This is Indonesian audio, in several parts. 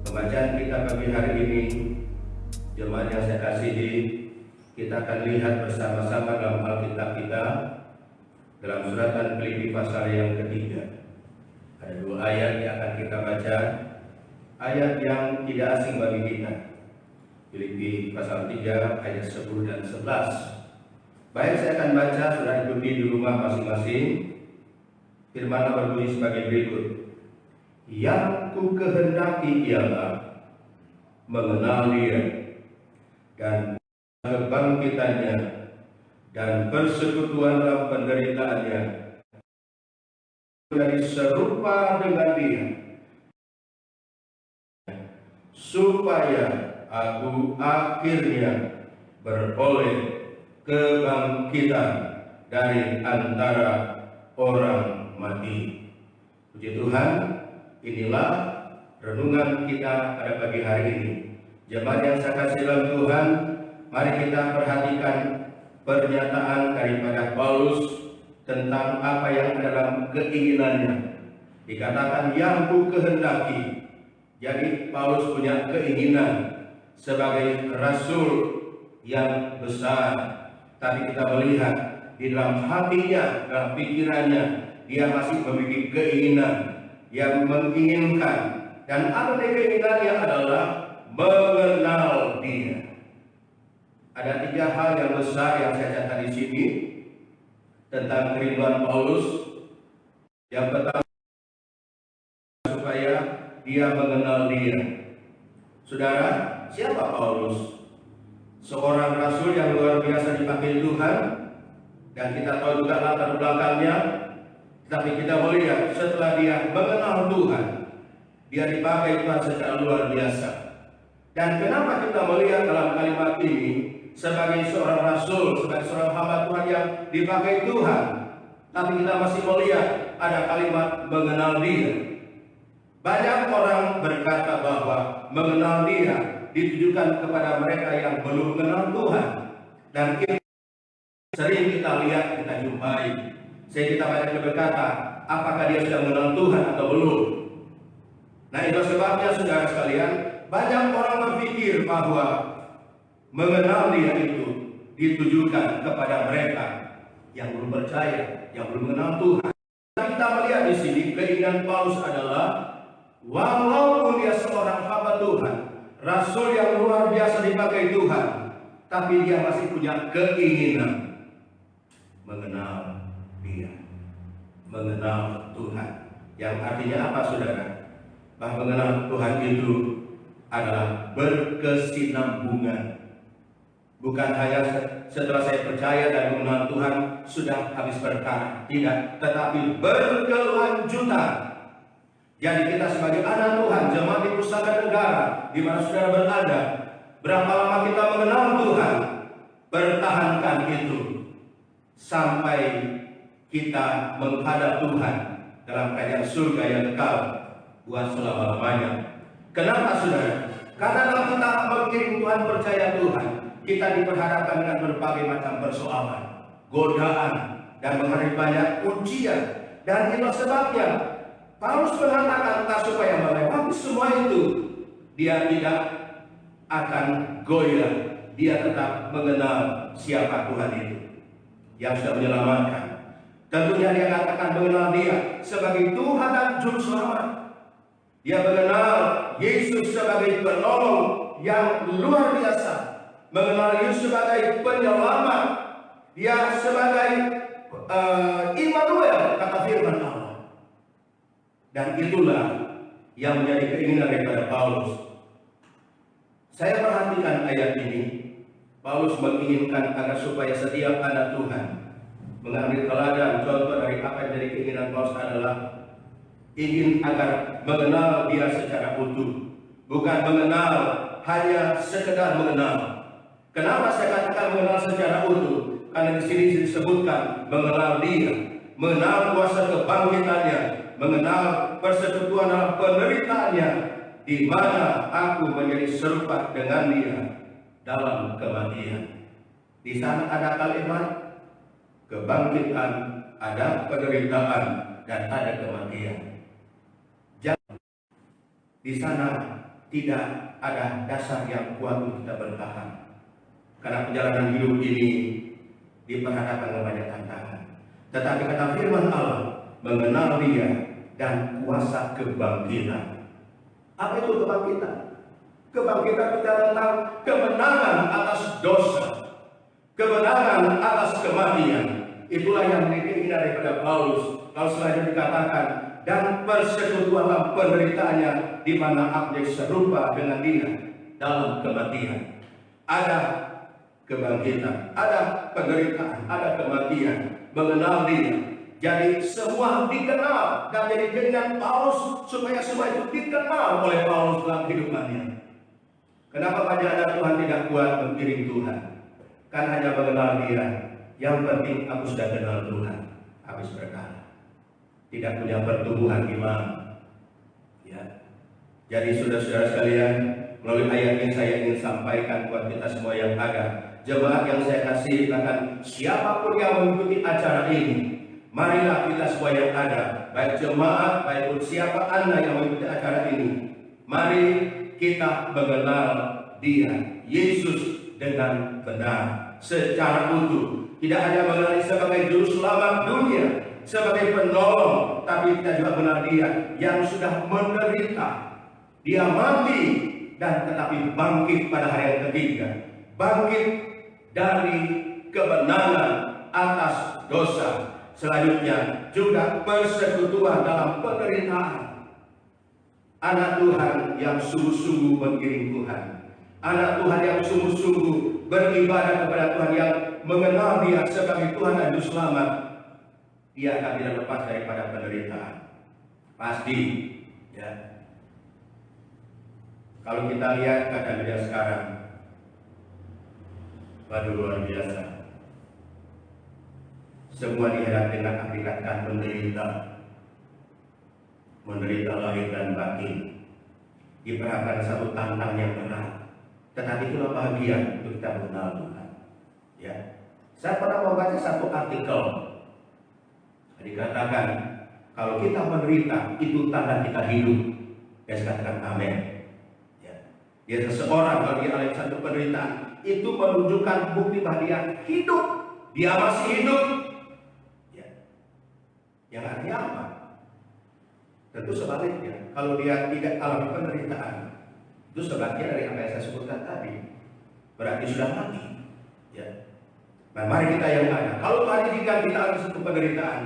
Pembacaan kita pagi hari ini, jemaat yang saya kasihi, kita akan lihat bersama-sama dalam Alkitab kita dalam suratan Filipi pasal yang ketiga. Ada dua ayat yang akan kita baca, ayat yang tidak asing bagi kita. Filipi pasal 3 ayat 10 dan 11. Baik, saya akan baca, sudah ikuti di rumah masing-masing. Firman Allah berbunyi sebagai berikut. Yang ku kehendaki ialah mengenal Dia dan kebangkitannya dan persekutuan dalam penderitaannya, menjadi serupa dengan Dia, supaya aku akhirnya beroleh kebangkitan dari antara orang mati. Puji Tuhan, inilah renungan kita pada pagi hari ini. Jemaat yang saya kasih dalam Tuhan, mari kita perhatikan pernyataan daripada Paulus tentang apa yang ada dalam keinginannya. Dikatakan yang ku kehendaki. Jadi Paulus punya keinginan sebagai rasul yang besar, tapi kita melihat di dalam hatinya, dalam pikirannya, dia masih memiliki keinginan yang menginginkan, dan apa keinginannya adalah mengenal Dia. Ada tiga hal yang besar yang saya catat di sini tentang kerinduan Paulus. Yang pertama, supaya dia mengenal Dia. Saudara, siapa Paulus? Seorang rasul yang luar biasa dipakai Tuhan, dan kita tahu juga latar belakangnya. Tapi kita melihat setelah dia mengenal Tuhan, dia dipakai Tuhan secara luar biasa. Dan kenapa kita melihat dalam kalimat ini sebagai seorang rasul, sebagai seorang hamba Tuhan yang dipakai Tuhan, tapi kita masih melihat ada kalimat mengenal Dia. Banyak orang berkata bahwa mengenal Dia ditujukan kepada mereka yang belum mengenal Tuhan, dan ini sering kita lihat, kita jumpai. Saya kita banyak berkata, apakah dia sudah mengenal Tuhan atau belum? Nah, itu sebabnya saudara sekalian, banyak orang berpikir bahwa mengenal Dia itu ditujukan kepada mereka yang belum percaya, yang belum mengenal Tuhan. Kita melihat di sini keinginan Paulus adalah, walaupun dia seorang hamba Tuhan, rasul yang luar biasa dipakai Tuhan, tapi dia masih punya keinginan mengenal Dia, mengenal Tuhan. Yang artinya apa, saudara? Bahwa mengenal Tuhan itu adalah berkesinambungan. Bukan hanya setelah saya percaya dan mengenal Tuhan sudah habis berkah, tidak, tetapi berkelanjutan. Jadi kita sebagai anak Tuhan, jemaat di Pusaka Negara, di mana saudara berada, berapa lama kita mengenal Tuhan? Pertahankan itu sampai kita menghadap Tuhan dalam kerajaan surga yang kekal buat selama-lamanya. Kenapa, saudara? Karena dalam kita mengiring Tuhan, percaya Tuhan, kita diperhadapkan dengan berbagai macam persoalan, godaan, dan menghadapi banyak ujian. Dan itulah sebabnya Paulus mengatakan, tak supaya melewati semua itu, dia tidak akan goyah. Dia tetap mengenal siapa Tuhan itu yang sudah menyelamatkan. Tentunya dia akan mengenal Dia sebagai Tuhan dan Juru Selamat. Dia mengenal Yesus sebagai penolong yang luar biasa, mengenal Yesus sebagai penyelamat, Dia sebagai Immanuel, kata firman Allah. Dan itulah yang menjadi keinginan daripada Paulus. Saya perhatikan ayat ini. Paulus menginginkan agar supaya setiap anak Tuhan mengambil teladan, contoh dari apa yang jadi keinginan Paulus adalah ingin agar mengenal Dia secara utuh, bukan mengenal hanya sekedar mengenal. Kenapa saya katakan mengenal secara utuh? Karena di sini disebutkan mengenal Dia, mengenal kuasa kebangkitannya, mengenal persekutuan dalam penderitaannya, di mana aku menjadi serupa dengan Dia dalam kematian. Di sana ada kalimat kebangkitan, ada penderitaan, dan ada kematian. Di sana tidak ada dasar yang kuat untuk kita bertahan. Karena perjalanan hidup ini diperhadapkan dengan banyak tantangan. Tetapi kata firman Allah, mengenal Dia dan kuasa kebangkitan. Apa itu kebangkitan? Kebangkitan bicara tentang kemenangan atas dosa, kemenangan atas kematian. Itulah yang menjadi daripada Paulus. Kalau selanjutnya dikatakan, dan persekutuan dalam penderitaannya, di mana aku serupa dengan Dia dalam kematian. Ada kebangkitan, ada penderitaan, ada kematian, mengenal Dia. Jadi semua dikenal, dan jadi keinginan Paulus supaya semua itu dikenal oleh Paulus dalam kehidupannya. Kenapa perjalanan Tuhan tidak kuat mengiring Tuhan? Kan hanya mengenal Dia. Yang penting aku sudah kenal Tuhan. Habis berkata, tidak punya pertumbuhan iman. Ya. Jadi saudara-saudara sekalian, melalui ayat ini saya ingin sampaikan buat kita semua yang ada. Jemaat yang saya kasih, bahkan siapapun yang mengikuti acara ini, marilah kita semua yang ada, baik jemaat, baik siapa Anda yang mengikuti acara ini, mari kita mengenal Dia, Yesus, dengan benar, secara utuh. Tidak hanya mengenal sebagai juru selamat dunia, sebagai penolong, tapi kita juga mengenal Dia yang sudah menderita. Dia mati dan tetapi bangkit pada hari yang ketiga. Bangkit dari kemenangan atas dosa. Selanjutnya juga persekutuan dalam penderitaan. Anak Tuhan yang sungguh-sungguh mengiring Tuhan, anak Tuhan yang sungguh-sungguh beribadah kepada Tuhan, yang mengenal Dia sebagai Tuhan dan Juru Selamat, dia akan tidak lepas daripada penderitaan. Pasti, ya. Kalau kita lihat keadaan dia sekarang, waduh luar biasa. Semua dihadap dengan hakikatkan menderita lahir dan batin, diperhadapkan satu tantangan yang berat. Tetapi itulah bahagia untuk kita mengenal Tuhan. Ya, saya pernah membaca satu artikel, dikatakan kalau kita menderita itu tanda kita hidup. Saya katakan amin. Ya, seseorang kalau dia alami satu penderitaan, itu menunjukkan bukti bahwa dia hidup, dia masih hidup. Ya, yang artinya apa? Tentu sebaliknya, kalau dia tidak alami penderitaan, itu sebagian dari apa yang saya sebutkan tadi, berarti sudah mati. Ya. Nah, mari kita yang ada. Kalau Tuhan izinkan kita alami satu penderitaan,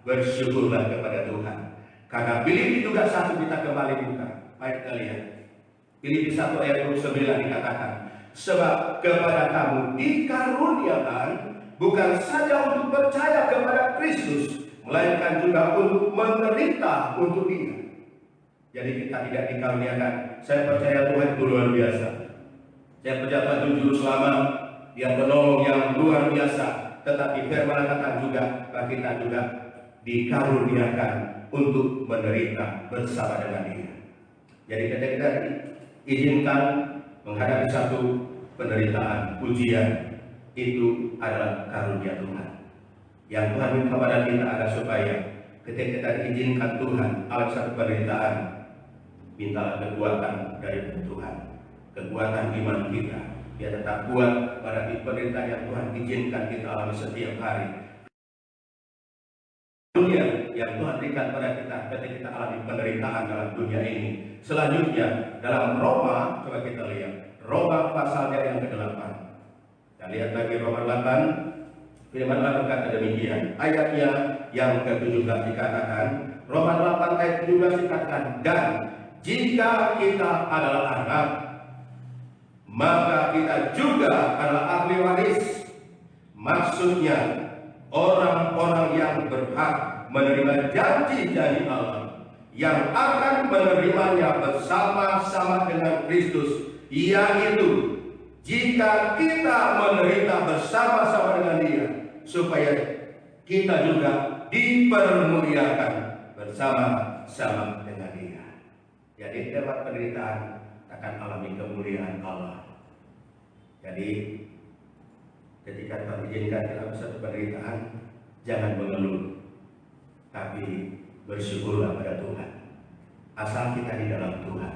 bersyukurlah kepada Tuhan. Karena Filipi juga 1 kita kembali buka. Baik kita lihat. Filipi 1 ayat 29 dikatakan, sebab kepada kamu dikaruniakan bukan saja untuk percaya kepada Kristus, melainkan juga untuk menderita untuk Dia. Jadi kita tidak dikaruniakan, saya percaya Tuhan itu luar biasa. Saya percaya Tuhan itu juru selamat, Dia penolong yang luar biasa. Tetapi firman kata juga bahwa kita juga dikaruniakan untuk menderita bersama dengan Dia. Jadi ketika kita izinkan menghadapi satu penderitaan, ujian, itu adalah karunia Tuhan. Yang Tuhan minta kepada kita adalah supaya ketika kita diizinkan Tuhan alami satu penderitaan, mintalah kekuatan dari Tuhan, kekuatan iman kita, biar tetap kuat pada penderitaan yang Tuhan izinkan kita alami setiap hari. Dunia yang Tuhan berikan pada kita ketika kita alami penderitaan dalam dunia ini. Selanjutnya dalam Roma, coba kita lihat Roma pasalnya yang ke-8. Kita lihat lagi Roma 8. Firman Allah berkata demikian. Ayatnya yang ke-17 dikatakan, Roma 8 ayat 17 dikatakan, dan jika kita adalah anak, maka kita juga adalah ahli waris. Maksudnya orang-orang yang berhak menerima janji-janji Allah, yang akan menerimanya bersama-sama dengan Kristus, yaitu jika kita menderita bersama-sama dengan Dia, supaya kita juga dipermuliakan bersama-sama dengan Dia. Jadi lewat penderitaan akan alami kemuliaan Allah. Jadi ketika Tuhan izinkan dalam satu penderitaan, jangan mengeluh, tapi bersyukurlah pada Tuhan. Asal kita di dalam Tuhan,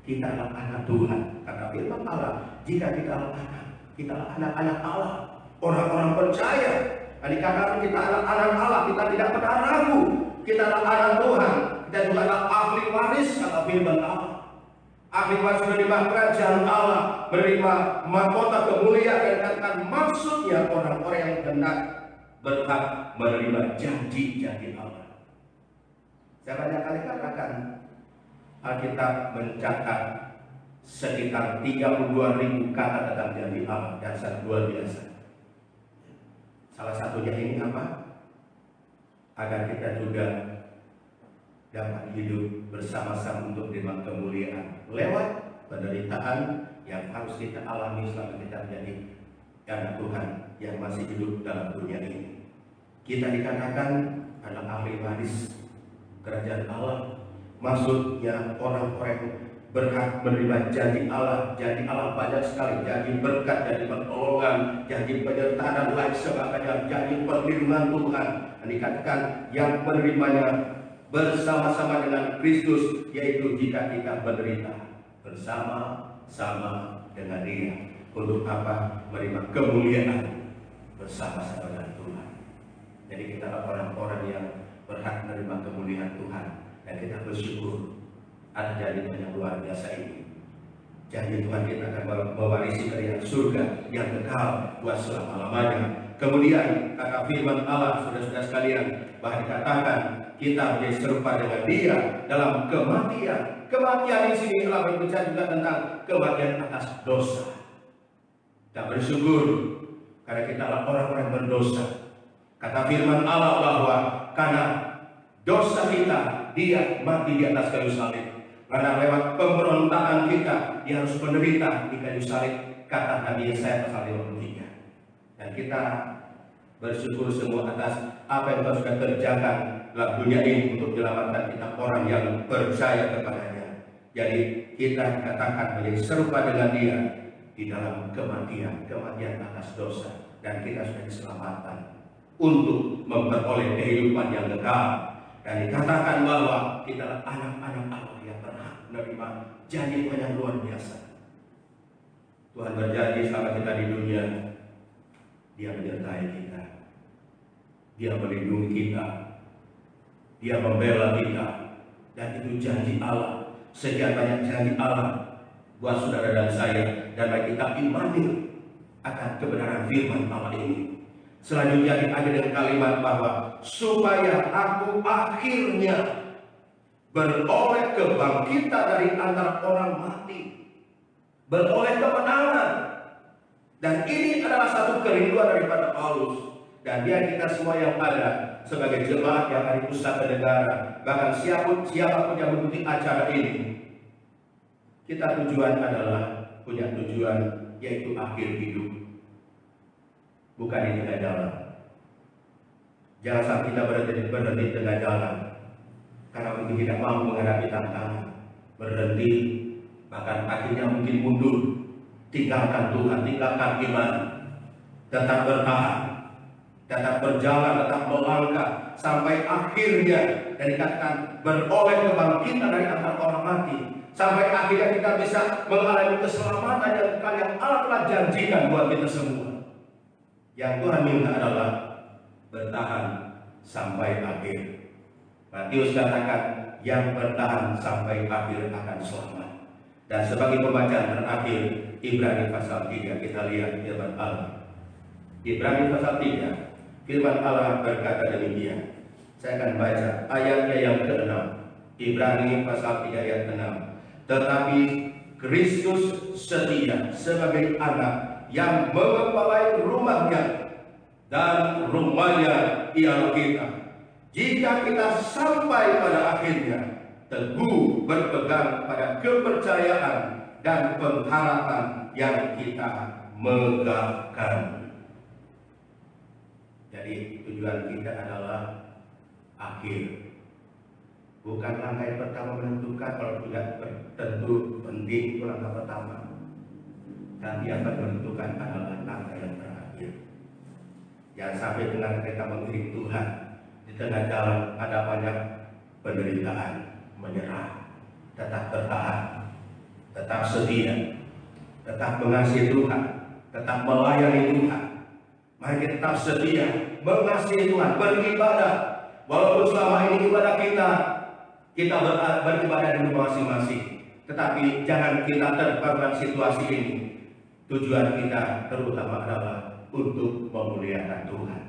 Kita adalah anak Tuhan. Kata firman Allah, jika kita adalah anak, kita adalah anak-anak Allah, orang-orang percaya. Dan dikatakan kita adalah anak Allah, kita tidak pernah ragu. Kita adalah anak Tuhan, kita juga adalah ahli waris, kata firman Allah. Ahli waris menerima kerajaan Allah, menerima mahkota kemuliaan, dan katakan maksudnya orang-orang yang hendak berhak menerima janji-janji Allah. Saya banyak kali katakan, Alkitab mencatat sekitar 32.000 kata tentang janji Allah, dan sangat luar biasa. Salah satunya ini apa? Agar kita juga dapat hidup bersama-sama untuk menerima kemuliaan lewat penderitaan yang harus kita alami selama kita menjadi anak Tuhan yang masih hidup dalam dunia ini. Kita dikatakan adalah ahli waris kerajaan Allah. Maksudnya orang-orang berhak menerima janji Allah. Janji Allah banyak sekali, janji berkat, janji pertolongan, janji penyertaan dan lain sebagainya, janji perlindungan Tuhan. Dan dikatakan yang menerimanya bersama-sama dengan Kristus, yaitu jika kita menderita bersama-sama dengan Dia. Untuk apa? Menerima kemuliaan bersama-sama dengan Tuhan. Jadi kita adalah orang-orang yang berhak menerima kemuliaan Tuhan, dan kita bersyukur ada janji yang luar biasa ini. Janji Tuhan kita akan mewarisi kerajaan surga yang kekal buat selama-lamanya. Kemudian kata firman Allah, saudara-saudara sekalian, bahwa dikatakan kita menjadi serupa dengan Dia dalam kematian. Kematian di sini telah berbicara juga tentang kematian atas dosa. Kita bersyukur karena kita adalah orang-orang berdosa. Kata firman Allah bahwa karena dosa kita, Dia mati di atas kayu salib. Karena lewat pemberontakan kita, Dia harus menderita di kayu salib, kata Nabi Yesaya pasal 53. Dan kita bersyukur semua atas apa yang Tuhan sudah kerjakan dalam dunia ini untuk menyelamatkan kita orang yang percaya kepadanya. Jadi kita katakan menjadi serupa dengan Dia di dalam kematian atas dosa, dan kita sudah diselamatkan untuk memperoleh kehidupan yang kekal. Dan dikatakan bahwa kita adalah anak-anak Allah yang berhak menerima janji Tuhan yang luar biasa. Tuhan berjanji selama kita di dunia, Dia menyertai kita, Dia melindungi kita, Dia membela kita. Dan itu janji Allah. Sekian banyak janji Allah buat saudara dan saya, dan bagi kita imani akan kebenaran firman Allah ini. Selanjutnya diakhiri dengan kalimat bahwa supaya aku akhirnya beroleh kebangkitan dari antara orang mati, beroleh kemenangan. Dan ini adalah satu kerinduan daripada Paulus, dan dia kita semua yang ada sebagai jemaat yang ada di pusat negara, bahkan siapapun yang mengikuti acara ini, kita tujuan adalah punya tujuan, yaitu akhir hidup, bukan di tengah jalan. Jangan sampai kita berhenti di tengah jalan karena mungkin tidak mampu menghadapi tantangan, berhenti, bahkan akhirnya mungkin mundur, tinggalkan Tuhan, tinggalkan iman. Tetap bertahan, tetap berjalan, tetap melangkah sampai akhirnya, dan dikatakan beroleh kebangkitan dari antara orang mati, sampai akhirnya kita bisa mengalami keselamatan yang Allah telah janjikan buat kita semua. Yang Tuhan minta adalah bertahan sampai akhir. Matius katakan yang bertahan sampai akhir akan selamat. Dan sebagai pembacaan terakhir, Ibrani pasal 3, kita lihat firman Allah. Ibrani pasal 3, firman Allah berkata demikian. Saya akan baca ayatnya yang ke-6. Ibrani pasal 3 ayat 6. Tetapi Kristus setia sebagai anak yang mengepalai rumahnya, dan rumahnya ialah kita. Jika kita sampai pada akhirnya teguh berpegang pada kepercayaan dan pengharapan yang kita megahkan. Jadi tujuan kita adalah akhir. Bukan langkah yang pertama menentukan, kalau tidak tentu penting itu langkah pertama. Nanti akan menentukan adalah langkah yang terakhir. Jangan sampai dengan kita mengiring Tuhan, di tengah jalan ada banyak penderitaan, menyerah, tetap bertahan. tetap setia, tetap mengasihi Tuhan, tetap melayani Tuhan. Mari kita tetap setia, mengasihi Tuhan, beribadah. Walaupun selama ini ibadah kita beribadah di rumah masing-masing, tetapi jangan kita terbawa situasi ini. Tujuan kita terutama adalah untuk memuliakan Tuhan,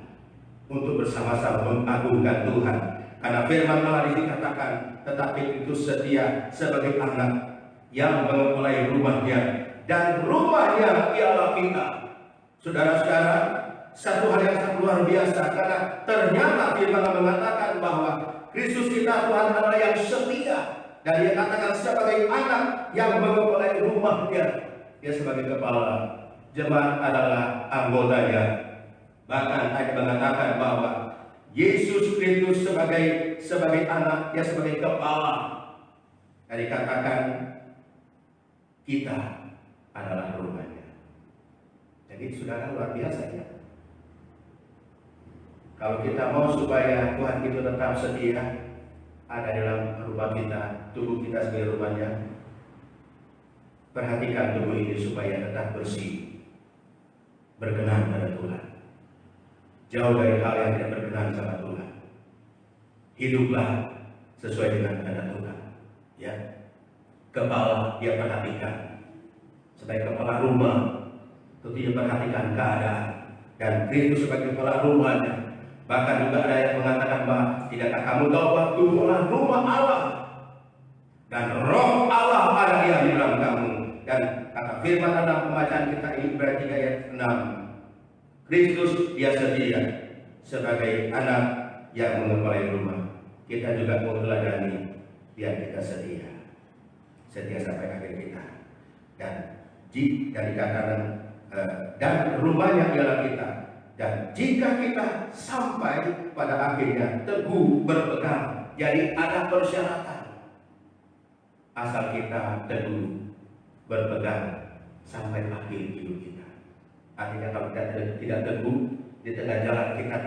untuk bersama-sama mengagungkan Tuhan. Karena firman Allah dikatakan, tetapi itu setia sebagai anak yang mengepulai rumahnya, dan rumahnya ialah kita. Saudara-saudara, satu hal yang sangat luar biasa, karena ternyata firman Allah mengatakan bahwa Kristus kita Tuhan adalah yang setia, dan dia katakan sebagai anak yang mengepulai rumahnya. Dia sebagai kepala, jemaat adalah anggotanya. Bahkan ayat mengatakan bahwa Yesus Kristus sebagai anak, dia sebagai kepala. Dan dikatakan kita adalah rumahnya. Jadi saudara, luar biasa ya. Kalau kita mau supaya Tuhan itu tetap setia ada dalam rumah kita, tubuh kita sebagai rumahnya, perhatikan tubuh ini supaya tetap bersih, berkenan pada Tuhan, jauh dari hal yang tidak berkenan sama Tuhan. Hiduplah sesuai dengan kehendak Tuhan. Ya, kepala dia perhatikan, sebagai kepala rumah tentu dia perhatikan keadaan, dan Kristus sebagai kepala rumahnya. Bahkan juga ada yang mengatakan bahwa tidakkah kamu tahu bahwa tubuh adalah rumah Allah dan Roh Allah ada di dalam kamu. Dan kata firman dalam pembacaan kita ini berarti ayat 6, Kristus dia setia sebagai anak yang mengepulai rumah. Kita juga mau teladani biar kita setia sampai akhir kita. Dan dikatakan dan rumahnya ialah kita. Dan jika kita sampai pada akhirnya teguh berpegang, jadi ada persyaratan. Asal kita teguh berpegang sampai akhir hidup kita. Artinya kalau kita tidak teguh di tengah jalan, kita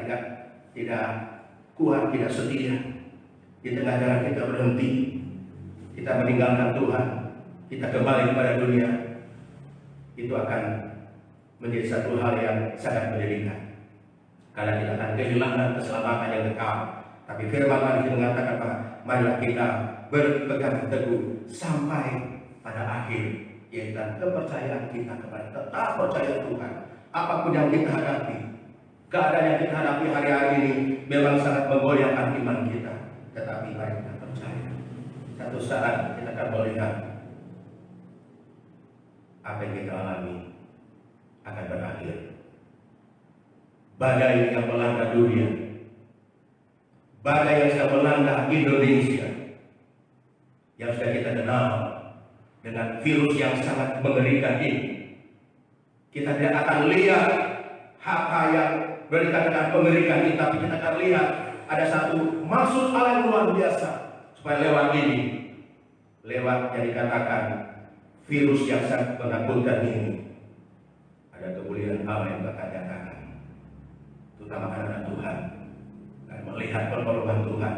tidak kuat, tidak setia, di tengah jalan kita berhenti, kita meninggalkan Tuhan, kita kembali kepada dunia, itu akan menjadi satu hal yang sangat menyedihkan. Karena kita akan kehilangan keselamatan yang kekal. Tapi firman Allah mengatakan bahwa marilah kita berpegang teguh sampai pada akhir, yaitu kepercayaan kita kepada tetap percaya Tuhan. Apapun yang kita hadapi, keadaan yang kita hadapi hari-hari ini memang sangat menggoyahkan iman kita. Tetapi mari kita percaya, satu saat kita akan melihat apa yang kita alami akan berakhir. Badai yang melanda dunia, badai yang sudah melanda Indonesia, yang sudah kita kenal dengan virus yang sangat mengerikan ini, kita tidak akan lihat hal-hal yang berkaitan dengan pengerikan ini, tapi kita akan lihat ada satu maksud Allah yang luar biasa, supaya lewat ini, lewat yang dikatakan virus yang sangat menakutkan ini, ada kemuliaan Allah yang akan datang, terutama anak Tuhan akan melihat pertolongan Tuhan,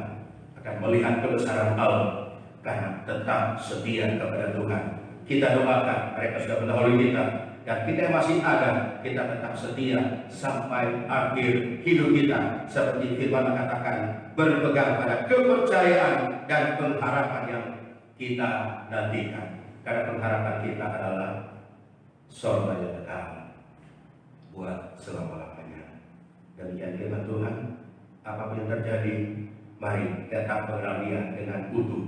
akan melihat kebesaran Allah karena tetap setia kepada Tuhan. Kita doakan mereka sudah mendahului kita, dan kita yang masih ada, kita tetap setia sampai akhir hidup kita, seperti firman katakan, berpegang pada kepercayaan dan pengharapan yang kita nantikan. Karena pengharapan kita adalah surga yang kekal buat selama-lamanya. Demikian firman Tuhan. Apapun yang terjadi, mari tetap mengenal Dia dengan utuh.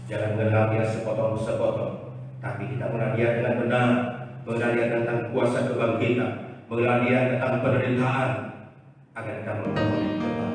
Jangan mengenal Dia sepotong-sepotong, tapi kita mengenal Dia dengan benar, mengenal Dia tentang kuasa kebangkitan, mengenal Dia tentang penderitaan, agar kita memperoleh kebangkitan.